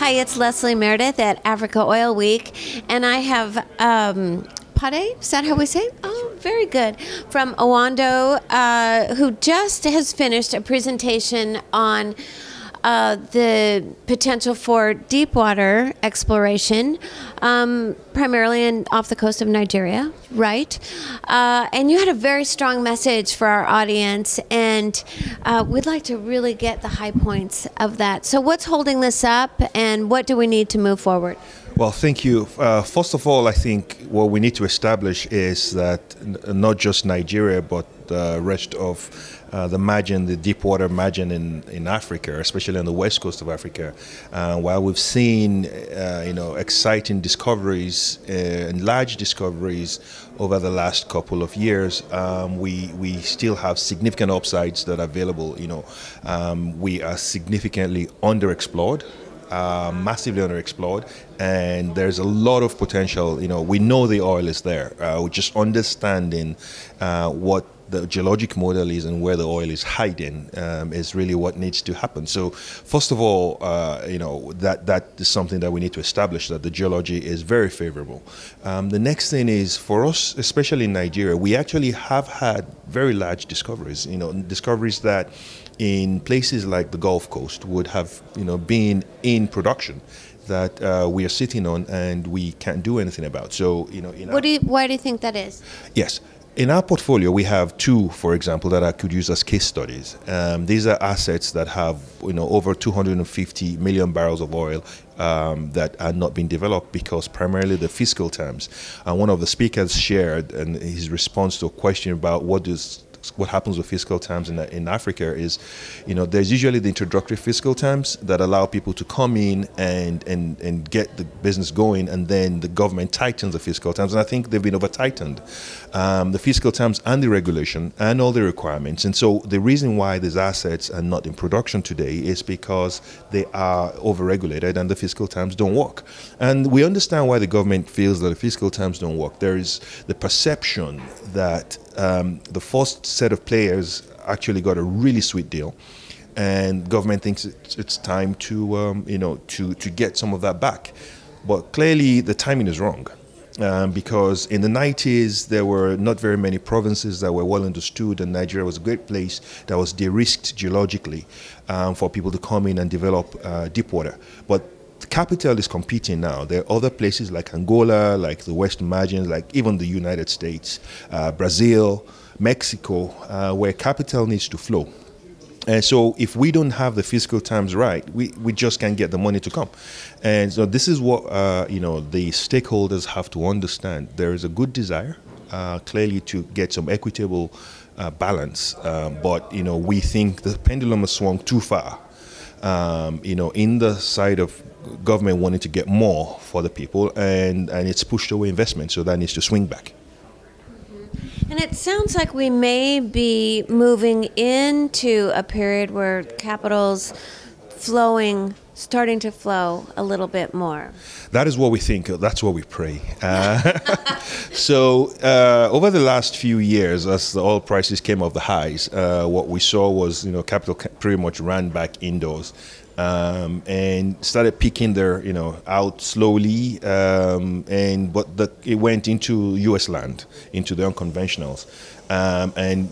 Hi, it's Leslie Meredith at Africa Oil Week, and I have Pade, is that how we say it? Oh, very good. From Oando, who just has finished a presentation on the potential for Deepwater exploration, primarily off the coast of Nigeria, right? And you had a very strong message for our audience, and we'd like to really get the high points of that. So what's holding this up, and what do we need to move forward? Well, thank you. First of all, I think what we need to establish is that not just Nigeria, but the rest of the margin, the Deepwater margin in Africa, especially on the west coast of Africa, while we've seen exciting discoveries and large discoveries over the last couple of years, we still have significant upsides that are available. We are significantly underexplored. Massively underexplored, and there's a lot of potential. We know the oil is there. We're just understanding what the geologic model is and where the oil is hiding is really what needs to happen. So first of all, that is something that we need to establish, that the geology is very favorable. The next thing is, for us, especially in Nigeria, we actually have had very large discoveries, discoveries that in places like the Gulf Coast would have been in production that we are sitting on and we can't do anything about. So why do you think that is? Yes. In our portfolio, we have two, for example, that I could use as case studies. These are assets that have over 250 million barrels of oil that are not being developed because primarily the fiscal terms. And one of the speakers shared in his response to a question about what happens with fiscal terms in Africa is, there's usually the introductory fiscal terms that allow people to come in and get the business going, and then the government tightens the fiscal terms, and I think they've been over-tightened, the fiscal terms and the regulation and all the requirements. And so the reason why these assets are not in production today is because they are over-regulated and the fiscal terms don't work. And we understand why the government feels that the fiscal terms don't work. There is the perception that the first set of players actually got a really sweet deal, and government thinks it's time to to get some of that back. But clearly the timing is wrong, because in the 90s there were not very many provinces that were well understood, and Nigeria was a great place that was de-risked geologically for people to come in and develop Deepwater. But capital is competing now. There are other places like Angola, like the Western margins, like even the United States, Brazil, Mexico, where capital needs to flow. And so if we don't have the fiscal terms right, we just can't get the money to come. And so this is what the stakeholders have to understand. There is a good desire, clearly, to get some equitable balance, but we think the pendulum has swung too far. In the side of government wanting to get more for the people, and it's pushed away investment, so that needs to swing back. And it sounds like we may be moving into a period where capital's starting to flow a little bit more. That is what we think. That's what we pray. So over the last few years, as the oil prices came off the highs, what we saw was capital pretty much ran back indoors. And started peaking there, out slowly, but it went into U.S. land, into the unconventionals, and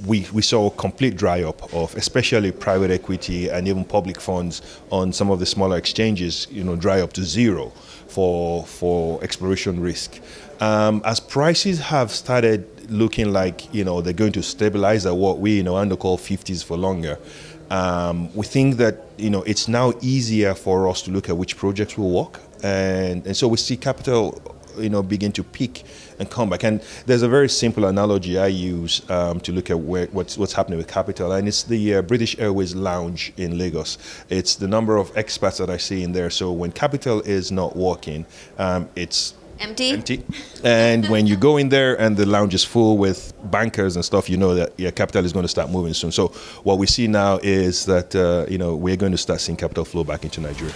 we saw a complete dry up of, especially private equity and even public funds on some of the smaller exchanges, dry up to zero for exploration risk. As prices have started looking like they're going to stabilize at what we Oando call 50s for longer. We think that it's now easier for us to look at which projects will work, and so we see capital begin to peak and come back. And there's a very simple analogy I use to look at what's happening with capital, and it's the British Airways lounge in Lagos. It's the number of expats that I see in there. So when capital is not working, it's empty. And when you go in there and the lounge is full with bankers and stuff, that your capital is going to start moving soon. So what we see now is that we're going to start seeing capital flow back into Nigeria.